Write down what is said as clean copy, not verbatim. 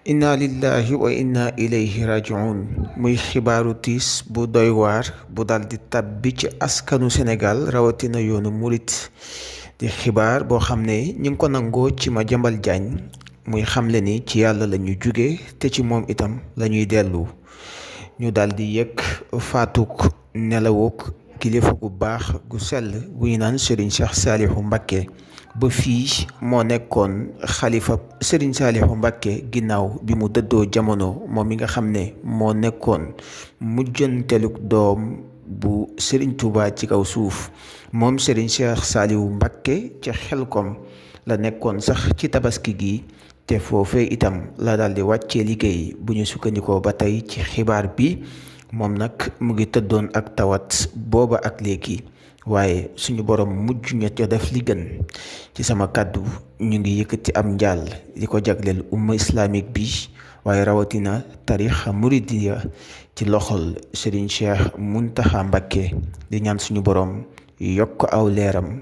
inna lillahi wa inna ilayhi rajiun muy xibaaru tiis bu doy waar bu daldi tàbbi ci askanu Sénégal rawatina yoonu murit di xibaar boo xam ne ñu ngi ko nangoo ci Madiambal Diagne muy xamle ni ci yàlla lañu jóge te ci moom itam lañuy dellu. ñu daldi yëg faatuk nelawuk kilifa gu baax gu sell gu ñu naan Serigne Cheikh Saliou Mbacké ba fii moo nekkoon xalifa Serigne Saliou Mbacké ginnaaw bi mu dëddoo jamono moom mi nga xam ne moo nekkoon mujjanteluk doom bu Serigne Touba ci kaw suuf. moom Serigne Cheikh Saliou Mbacké ci Xelkom la nekkoon sax ci tabaski gi te foofee itam la daldi wàccee liggéey bu ñu sukkandikoo ba tey ci xibaar bi. moom nag mu ngi tëddoon ak tawat booba ak léegi waaye suñu borom mujj ña ca def li gën. ci sama kàddu ñu ngi yëkkati am njaal di ko jagleel umma islamique bi waaye rawatina tarixa muridiya ci loxol Serigne Cheikh Mountakha Mbacké di ñaan suñu borom yokk aw leeram